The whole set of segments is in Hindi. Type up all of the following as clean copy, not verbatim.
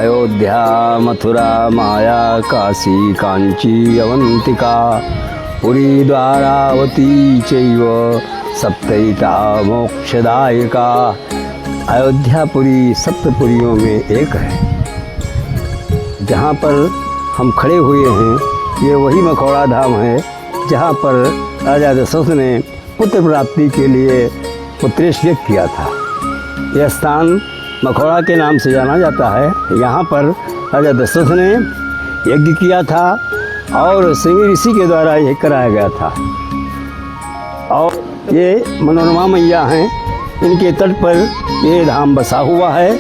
अयोध्या मथुरा माया काशी कांची अवंतिका पुरी द्वारावती चैव सप्तैता मोक्षदायिका। अयोध्यापुरी सप्तपुरियों में एक है। जहाँ पर हम खड़े हुए हैं ये वही मखौड़ा धाम है जहाँ पर राजा दशरथ ने पुत्र प्राप्ति के लिए पुत्रेष्यज्ञ किया था। यह स्थान मखौड़ा के नाम से जाना जाता है। यहाँ पर राजा दशरथ ने यज्ञ किया था और सिंह ऋषि के द्वारा यह कराया गया था। और ये मनोरमा मैया हैं, इनके तट पर ये धाम बसा हुआ है,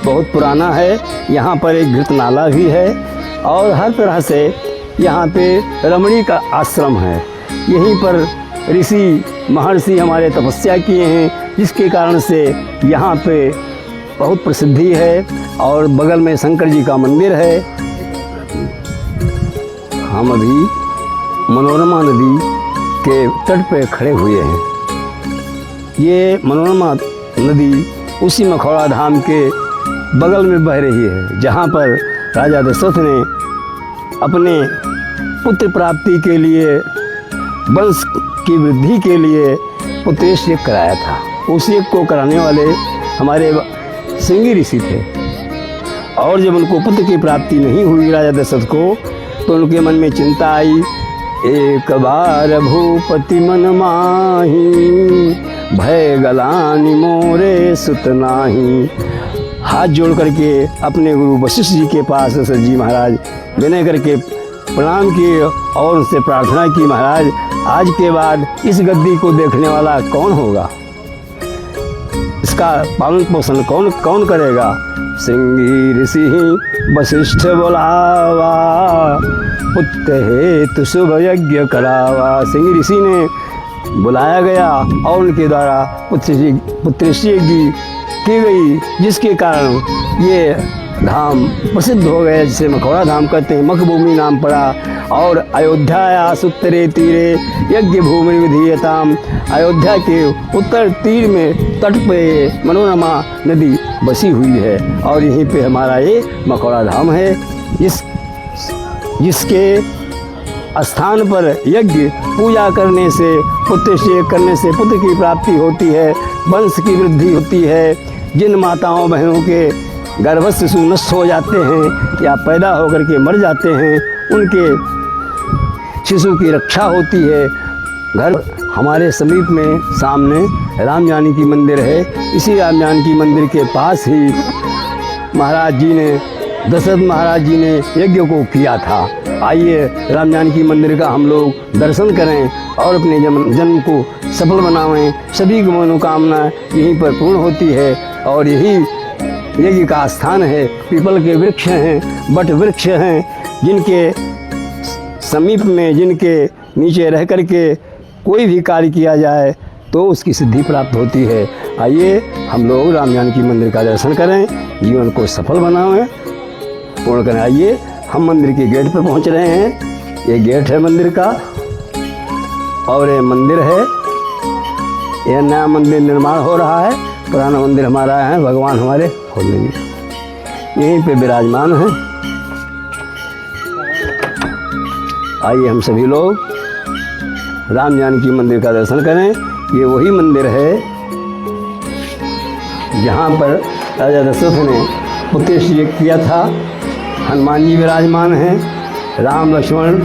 बहुत पुराना है। यहाँ पर एक घृत नाला भी है और हर तरह से यहाँ पे रमणी का आश्रम है। यहीं पर ऋषि महर्षि हमारे तपस्या किए हैं, जिसके कारण से यहाँ पे बहुत प्रसिद्धि है। और बगल में शंकर जी का मंदिर है। हम अभी मनोरमा नदी के तट पे खड़े हुए हैं। ये मनोरमा नदी उसी मखौड़ा धाम के बगल में बह रही है जहाँ पर राजा दशरथ ने अपने पुत्र प्राप्ति के लिए, वंश की वृद्धि के लिए पुत्रेष्यज्ञ कराया था। उस यज्ञ को कराने वाले हमारे सिंह ऋषि थे। और जब उनको पुत्र की प्राप्ति नहीं हुई राजा दशरथ को, तो उनके मन में चिंता आई। एक बार भूपति मन माही भय गलानि मोरे सुत नाही। हाथ जोड़ करके अपने गुरु वशिष्ठ जी के पास दशरथ जी महाराज विनय करके प्रणाम किए और उनसे प्रार्थना की, महाराज आज के बाद इस गद्दी को देखने वाला कौन होगा, इसका पालन पोषण कौन करेगा। सिंह ऋषि वशिष्ठ बोलावा पुत्र हेतु शुभ यज्ञ करावा। सिंह ऋषि ने बुलाया गया और उनके द्वारा पुत्रेष्यज्ञ की गई, जिसके कारण ये धाम प्रसिद्ध हो गए, जिसे मखौड़ा धाम कहते हैं। मखभूमि नाम पड़ा। और अयोध्या सुत्तरे तीरे यज्ञ भूमि विधीयताम। अयोध्या के उत्तर तीर में तट पे मनोरमा नदी बसी हुई है और यहीं पे हमारा ये मखौड़ा धाम है। जिसके स्थान पर यज्ञ पूजा करने से, पुत्रेष्यज्ञ करने से पुत्र की प्राप्ति होती है, वंश की वृद्धि होती है। जिन माताओं बहनों के गर्भस्थ शिशु नष्ट हो जाते हैं या पैदा होकर के मर जाते हैं, उनके शिशु की रक्षा होती है। घर हमारे समीप में सामने राम जानकी मंदिर है। इसी राम जानकी मंदिर के पास ही महाराज जी ने, दशरथ महाराज जी ने यज्ञ को किया था। आइए राम जानकी मंदिर का हम लोग दर्शन करें और अपने जन्म को सफल बनावें। सभी की मनोकामना यहीं पर पूर्ण होती है और यही यज्ञ का स्थान है। पीपल के वृक्ष हैं, बट वृक्ष हैं, जिनके समीप में, जिनके नीचे रह कर के कोई भी कार्य किया जाए तो उसकी सिद्धि प्राप्त होती है। आइए हम लोग राम जानकी मंदिर का दर्शन करें, जीवन को सफल बनावें, पूर्ण करें। आइए हम मंदिर के गेट पर पहुंच रहे हैं। ये गेट है मंदिर का और ये मंदिर है। यह नया मंदिर निर्माण हो रहा है, पुराना मंदिर हमारा है, भगवान हमारे खोल लेंगे, यहीं पे विराजमान हैं। आइए हम सभी लोग राम जानकी मंदिर का दर्शन करें। ये वही मंदिर है जहाँ पर राजा दशरथ ने पुत्रेष्यज्ञ किया था। हनुमान जी विराजमान हैं, राम लक्ष्मण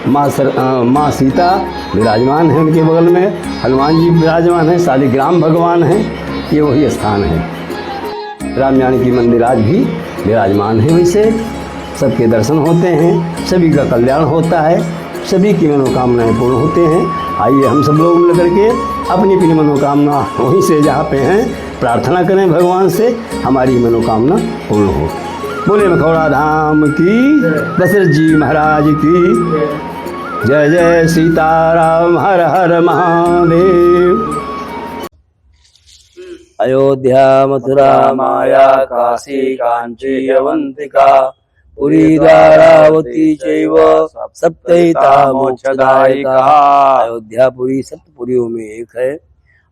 माँ सीता विराजमान हैं, उनके बगल में हनुमान जी विराजमान हैं, शालिग्राम भगवान हैं। ये वही स्थान है। राम जानकी मंदिर आज भी विराजमान है। वैसे सबके दर्शन होते हैं, सभी का कल्याण होता है, सभी की मनोकामनाएं पूर्ण होते हैं। आइए हम सब लोग मिल करके अपनी अपनी मनोकामना वहीं से जहाँ पे हैं प्रार्थना करें भगवान से, हमारी मनोकामना पूर्ण हो। बोले मखौड़ा धाम की, दशरथ जी महाराज की जय। जय सीताराम, हर हर महादेव। अयोध्या मथुरा माया काशी कांची अवंतिका पुरी द्वारावती चैव सप्तैता मोक्षदायिका। अयोध्यापुरी सप्तपुरियों में एक है।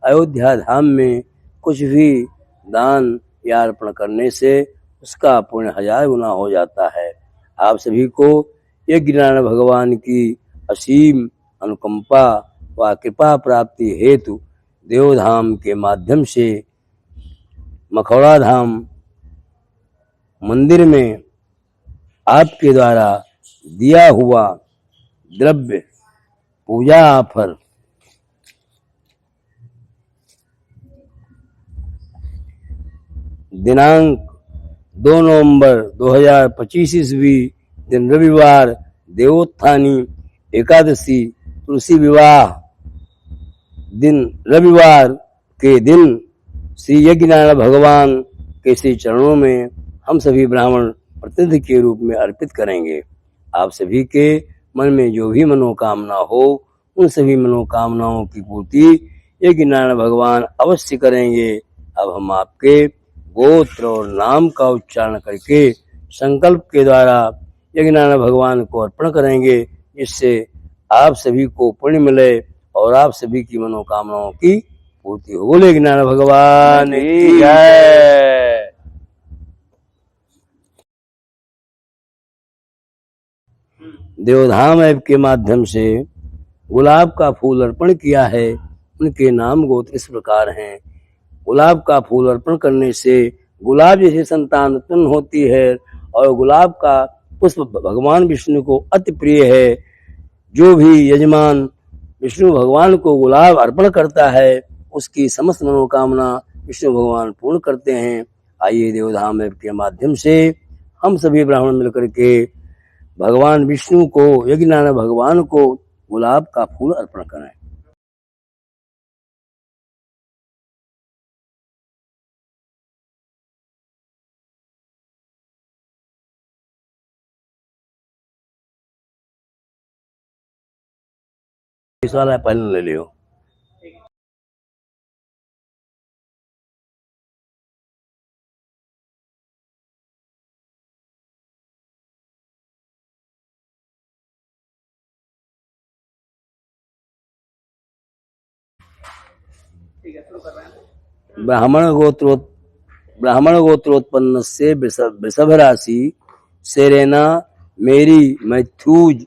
अयोध्या धाम में कुछ भी दान या अर्पण करने से उसका पुण्य 1000 गुना हो जाता है। आप सभी को यज्ञनारायण भगवान की असीम अनुकंपा व कृपा प्राप्ति हेतु देवधाम के माध्यम से मखौड़ा धाम मंदिर में आपके द्वारा दिया हुआ द्रव्य पूजा ऑफर दिनांक 2 नवंबर 2025 ईस्वी दिन रविवार देवोत्थानी एकादशी तुलसी विवाह दिन रविवार के दिन श्री यज्ञनारायण भगवान के श्री चरणों में हम सभी ब्राह्मण प्रतिनिधि के रूप में अर्पित करेंगे। आप सभी के मन में जो भी मनोकामना हो उन सभी मनोकामनाओं की पूर्ति यज्ञनारायण भगवान अवश्य करेंगे। अब हम आपके गोत्र और नाम का उच्चारण करके संकल्प के द्वारा यज्ञनारायण भगवान को अर्पण करेंगे, जिससे आप सभी को पुण्य मिले और आप सभी की मनोकामनाओं की पूर्ति हो। बोले यज्ञनारायण भगवान की जय। देवधाम ऐप के माध्यम से गुलाब का फूल अर्पण किया है। उनके नाम गोत्र इस प्रकार हैं। गुलाब का फूल अर्पण करने से गुलाब जैसी संतान उत्पन्न होती है और गुलाब का पुष्प भगवान विष्णु को अति प्रिय है। जो भी यजमान विष्णु भगवान को गुलाब अर्पण करता है उसकी समस्त मनोकामना विष्णु भगवान पूर्ण करते हैं। आइए देवधाम ऐप के माध्यम से हम सभी ब्राह्मण मिलकर के भगवान विष्णु को यज्ञनारायण भगवान को गुलाब का फूल अर्पण करें। इस वाला पहले ले लियो। ब्राह्मण गोत्रोत्पन्न से वृषभ राशि सेरेना मेरी मैथ्यूज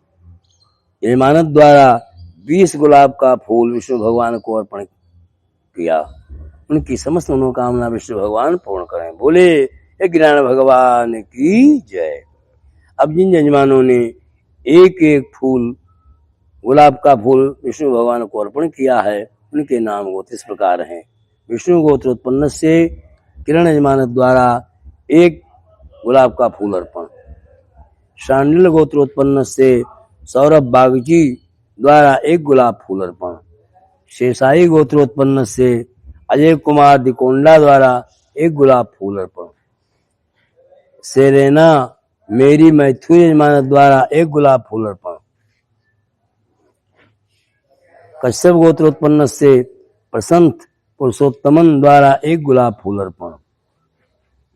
यजमानत द्वारा 20 गुलाब का फूल विष्णु भगवान को अर्पण किया। उनकी समस्त मनोकामना विष्णु भगवान पूर्ण करें। बोले यज्ञनारायण भगवान की जय। अब जिन यजमानों ने एक एक फूल गुलाब का फूल विष्णु भगवान को अर्पण किया है उनके नाम गोत्र इस प्रकार हैं। विष्णु गोत्र उत्पन्न से किरण यजमानत द्वारा एक गुलाब का फूल अर्पण। शांडिल गोत्र उत्पन्न से सौरभ बागची द्वारा एक गुलाब फूल अर्पण। शेषाई गोत्र उत्पन्न से अजय कुमार दिकोंडा द्वारा एक गुलाब फूल अर्पण। सेरेना मेरी मैथ्यू यजमानत द्वारा एक गुलाब फूल अर्पण। कश्यप गोत्र उत्पन्न से प्रसंत पुरुषोत्तमन द्वारा एक गुलाब फूल अर्पण।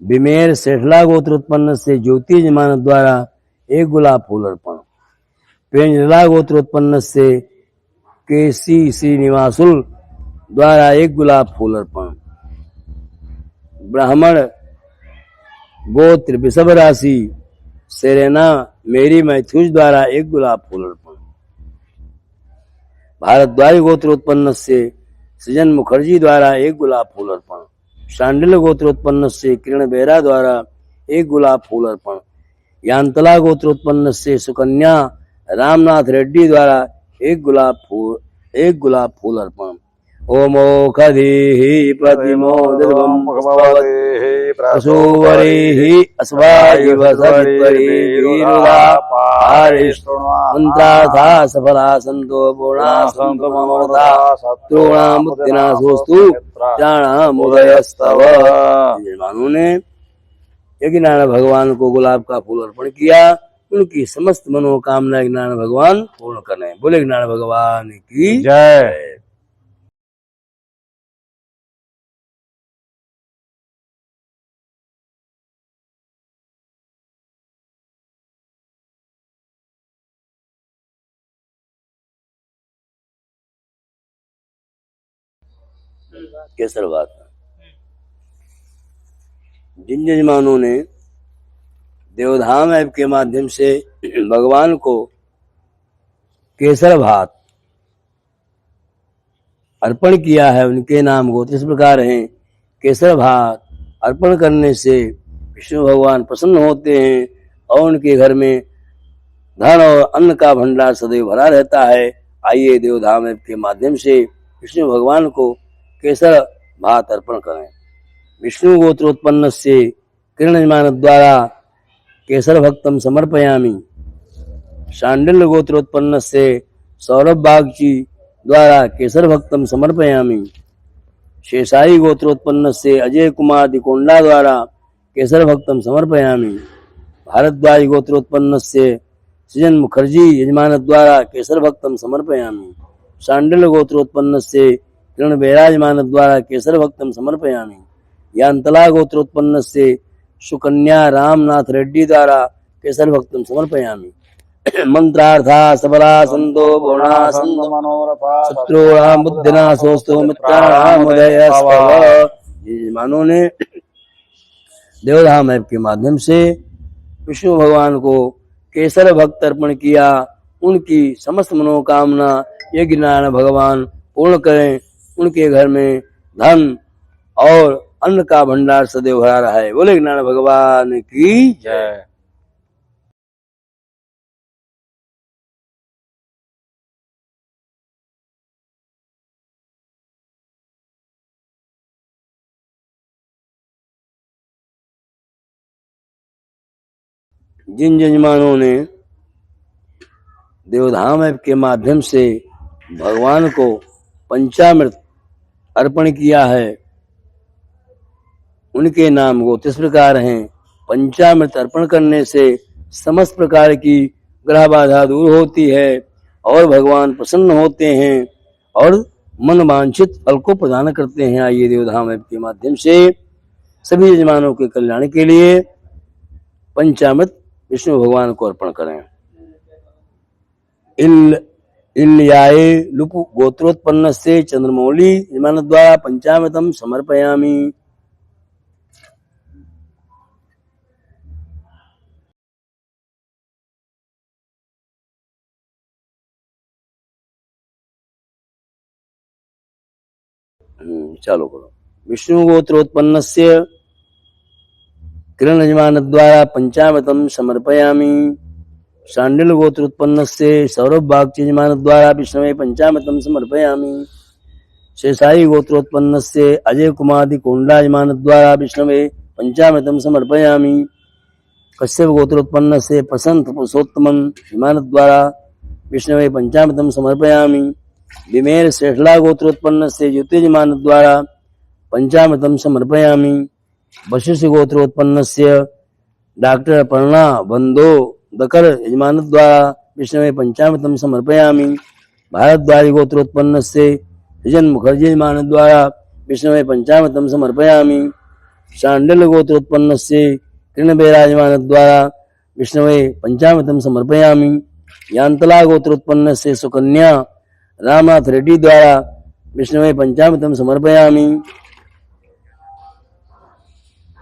बिमेर सेठला गोत्र उत्पन्न से ज्योति यजमानत द्वारा एक गुलाब फूल अर्पण। पेंजला गोत्र उत्पन्न से केसी श्रीनिवासुल द्वारा एक गुलाब फूल अर्पण। ब्राह्मण गोत्र वृषभ राशि सेरेना मेरी मैथ्यूज द्वारा एक गुलाब फूल अर्पण। भारद्वाज गोत्र उत्पन्न से सृजन मुखर्जी द्वारा एक गुलाब फूल अर्पण। शांडिल गोत्र उत्पन्न से किरण बेरा द्वारा एक गुलाब फूल अर्पण। यांतला गोत्र उत्पन्न से सुकन्या रामनाथ रेड्डी द्वारा एक गुलाब फूल अर्पण। ओमोखधीहि प्रतिमोदिर्वं प्रसूवरेहि अस्वायिव मंत्राथा सफला संतो पूर्णा संतो मनोरथा तृणामुक्तिनाशोस्तु प्राणामुदयस्तव। यजमानों ने यज्ञनारायण भगवान को गुलाब का फूल अर्पण किया। उनकी समस्त मनोकामना यज्ञनारायण भगवान पूर्ण करें। बोले यज्ञनारायण भगवान की जय। केसर बात जिन यजमानों ने देवधाम ऐप के माध्यम से भगवान को केसर भात अर्पण किया है। उनके नाम गोत्र इस प्रकार हैं। केसर भात अर्पण करने से विष्णु भगवान प्रसन्न होते हैं और उनके घर में धन और अन्न का भंडार सदैव भरा रहता है। आइए देवधाम ऐप के माध्यम से विष्णु भगवान को केसर भात अर्पण करें। विष्णु गोत्रोत्पन्न से किरण यजमान द्वारा केसर भक्तम समर्पयामि। शांडिल्य गोत्रोत्पन्न से सौरभ बागची द्वारा केसर भक्तम समर्पयामि। शेषाई गोत्रोत्पन्न से अजय कुमार दिकोंडा द्वारा केसर भक्तम समर्पयामि। भारद्वाज गोत्रोत्पन्न से सृजन मुखर्जी यजमान द्वारा केसर भक्तम समर्पयामि। शांडिल्य गोत्रोत्पन्न से किरण बैराजमान द्वारा केसर भक्तम समर्पयामि। यांतला गोत्रोत्पन्न से सुकन्या रामनाथ रेड्डी द्वारा केसर भक्तम समर्पयामि। मंत्रार्था सबला संतो गुणा संतो मनोरथा शत्रुणाम बुद्धिनाशोस्तु मित्राणाम उदयस्तव। यजमानों ने देवधाम ऐप के माध्यम से विष्णु भगवान को केसर भक्त अर्पण किया। उनकी समस्त मनोकामना यज्ञ नारायण भगवान पूर्ण करें। उनके घर में धन और अन्न का भंडार सदैव भरा रहा है। बोले नारायण भगवान की जय। जिन यजमानों ने देवधाम ऐप के माध्यम से भगवान को पंचामृत अर्पण किया है, उनके नाम गोत्र इस प्रकार हैं। पंचामृत अर्पण करने से समस्त प्रकार की ग्रह बाधा दूर होती है और भगवान प्रसन्न होते हैं और मन वांछित फल को प्रदान करते हैं। आइए देवधाम ऐप के माध्यम से सभी यजमानों के कल्याण के लिए पंचामृत विष्णु भगवान को अर्पण करें। इल्याये लुपु गोत्रोत्पन्न से चंद्रमौली यजमान द्वारा पंचामृतम समर्पयामि। चालू करो। विष्णु गोत्रोत्पन्न से किरण यजमान द्वारा पंचामृतम समर्पयामि। शांडिल गोत्रोत्पन्न से सौरभ बागची यजमान द्वारा विष्णवे पंचामृतम समर्पयामि। शेषाई गोत्रोत्पन्न से अजय कुमार दिकोंडा यजमान द्वारा विष्णवे पंचामृतम समर्पयामि। कश्यप गोत्रोत्पन्न से प्रसंत पुरुषोत्तमन यजमान द्वारा विष्णवे पंचामृतम समर्पयामि। विमेर श्रेष्ठला गोत्रोत्पन्न से ज्योति यजमान द्वारा पंचामृतम समर्पयामि। वशिष्ठ गोत्रोत्पन्न से डॉक्टर पर्णा बंदो दकर यजमान द्वारा विष्णवे पंचामृतम समर्पयामि। भारद्वाज गोत्रोत्पन्न से सृजन मुखर्जी यजमान द्वारा विष्णवे पंचामृतम समर्पयामि। शांडिल्य गोत्रोत्पन्न से किरण बैराजमान द्वारा विष्णवे पंचामृतम समर्पयामि। यांतला गोत्रोत्पन्न से सुकन्या रामनाथ रेड्डी द्वारा विष्णवे पंचामृतम समर्पयामि।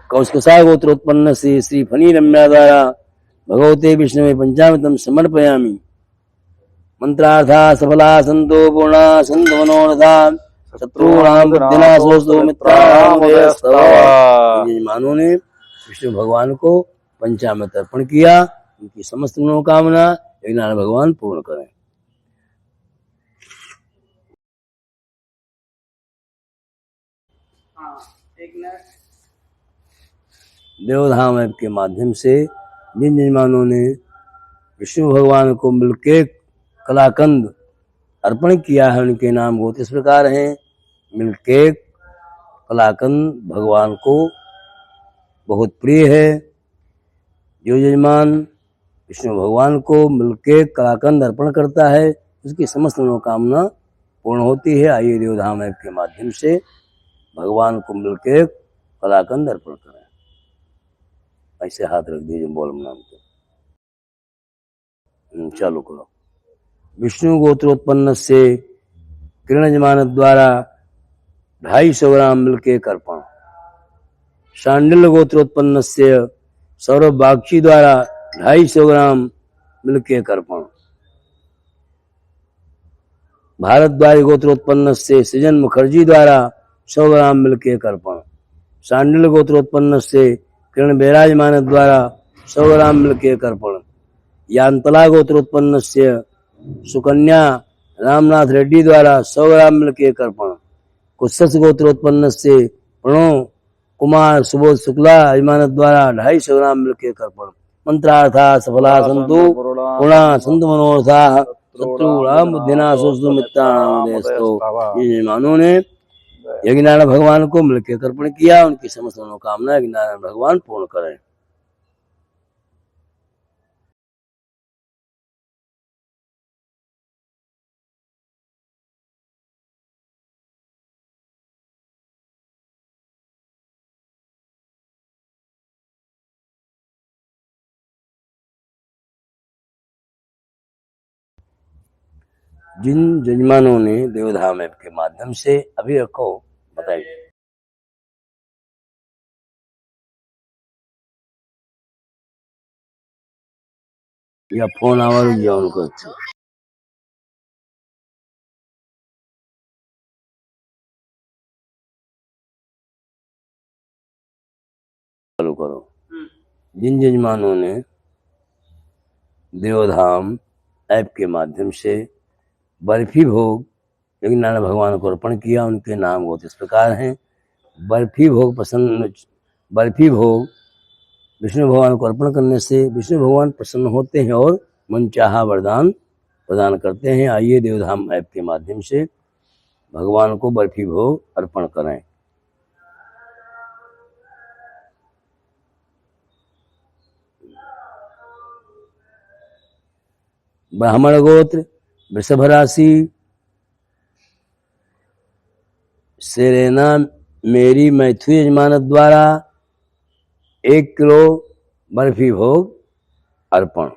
कौशकसा गोत्रोत्पन्न से श्री फनी रम्या द्वारा भगवते विष्णवे पंचामृतम समर्पयामि। मंत्रार्था सफला संतो पूर्णा संतो मनोरथा शत्रुणाम बुद्धिनाशोस्तु मित्राणाम उदयस्तव। यजमानों ने विष्णु भगवान को पंचामृत अर्पण किया। उनकी समस्त मनोकामना यज्ञनारायण भगवान पूर्ण करें। देवधाम ऐप के माध्यम से जिन यजमानों ने विष्णु भगवान को मिल्ककेक कलाकंद अर्पण किया है, उनके नाम गोत्र इस प्रकार हैं। मिल्ककेक कलाकंद भगवान को बहुत प्रिय है। जो यजमान विष्णु भगवान को मिल्ककेक कलाकंद अर्पण करता है, उसकी समस्त मनोकामना पूर्ण होती है। आइए देवधाम ऐप के माध्यम से भगवान को मिल्ककेक कलाकंद अर्पण करें। ऐसे हाथ रख दीजिए बोलम नाम को। चालू करो। विष्णु गोत्रोत्पन्न से किरण यजमान द्वारा 250 ग्राम मिल्ककेक अर्पण। शांडिल्य गोत्रोत्पन्न से सौरभ बागची द्वारा 250 ग्राम मिल्क केक अर्पण। भारद्वाज गोत्रोत्पन्न से सृजन मुखर्जी द्वारा 100 ग्राम मिल्क केक अर्पण। सांडिल गोत्रोत्पन्न से किरण बैराजमान द्वारा 100 ग्राम मिल्क केक अर्पण। यांतला गोत्रोत्पन्न से सुकन्या रामनाथ रेड्डी द्वारा 100 ग्राम मिल्क केक अर्पण। कुत्सस गोत्रोत्पन्न से प्रणव कुमार सुबोध शुक्ला यजमान द्वारा 250 ग्राम मिल्क केक अर्पण। मंत्रार्था सफला संतु गुणा संतु मनोरथा शत्रुणाम बुद्धिनाशोस्तु मित्राणामोदयस्तु। ये यजमानों ने यज्ञनारायण भगवान को मिल्क केक अर्पण किया। उनकी समस्त मनोकामना यज्ञनारायण भगवान पूर्ण करें। जिन यजमानों ने देवधाम ऐप के माध्यम से अभी रखो बताइए। या फोन आवर या उनको चालू करो। जिन यजमानों ने देवधाम ऐप के माध्यम से बर्फी भोग यज्ञनारायण भगवान को अर्पण किया, उनके नाम बहुत इस प्रकार हैं। बर्फी भोग विष्णु भगवान को अर्पण करने से विष्णु भगवान प्रसन्न होते हैं और मनचाहा वरदान प्रदान करते हैं। आइए देवधाम ऐप के माध्यम से भगवान को बर्फी भोग अर्पण करें। ब्राह्मण गोत्र वृषभ राशि सेरेना मेरी मैथ्यू यजमान द्वारा 1 किलो बर्फी भोग अर्पण।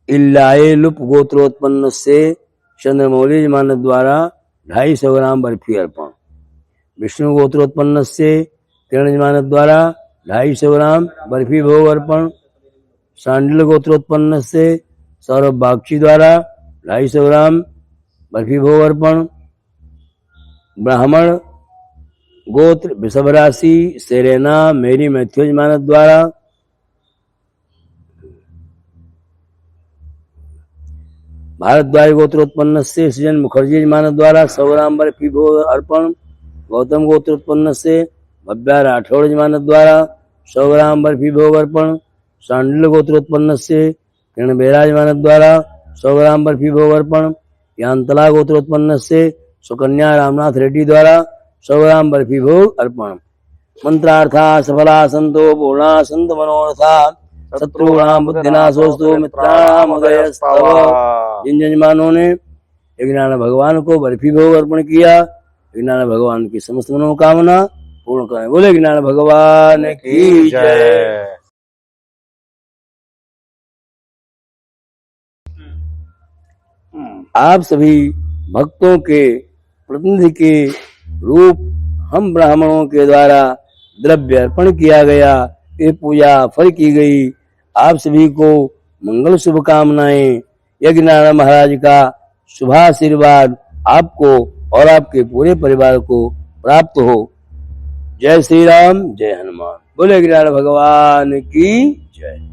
इल्लाए लुप गोत्रोत्पन्न से चंद्रमौली यजमान द्वारा 250 ग्राम बर्फी अर्पण। विष्णु गोत्रोत्पन्न से किरण यजमान द्वारा 250 ग्राम बर्फी भोग अर्पण। सांडिल गोत्रोत्पन्न से सौरभ बागची द्वारा 250 ग्राम बर्फी भोग अर्पण। ब्राह्मण गोत्र वृषभ राशि सेरेना मेरी मैथ्यू यजमान द्वारा भारद्वाज गोत्रोत्पन्न से सृजन मुखर्जी यजमान द्वारा 100 ग्राम बर्फी भोग अर्पण। गौतम गोत्रोत्पन्न से भव्या राठौड़ यजमान द्वारा 100 ग्राम बर्फी भोग अर्पण। सांडिल गोत्रोत्पन्न से किरण बैराजमान द्वारा 100 ग्राम बर्फी भोग अर्पण। यांतला गोत्रोत्पन्न से सुकन्या रामनाथ रेड्डी द्वारा 100 ग्राम बर्फी भोग अर्पण। मंत्रार्था सफला संतो पूर्णा संत मनोरथा शत्रुणाम बुद्धिनाशोस्तु मित्राणामोदयस्तव। जिन यजमानों ने यज्ञनारायण भगवान को बर्फी भोग अर्पण किया, यज्ञनारायण भगवान की समस्त मनोकामना पूर्ण करें। बोले यज्ञनारायण भगवान की जय। आप सभी भक्तों के प्रतिनिधि के रूप हम ब्राह्मणों के द्वारा द्रव्य अर्पण किया गया, ये पूजा फल की गई। आप सभी को मंगल शुभकामनाएं। यज्ञनारायण महाराज का शुभाशीर्वाद आपको और आपके पूरे परिवार को प्राप्त हो। जय श्री राम, जय हनुमान। बोले यज्ञनारायण भगवान की जय।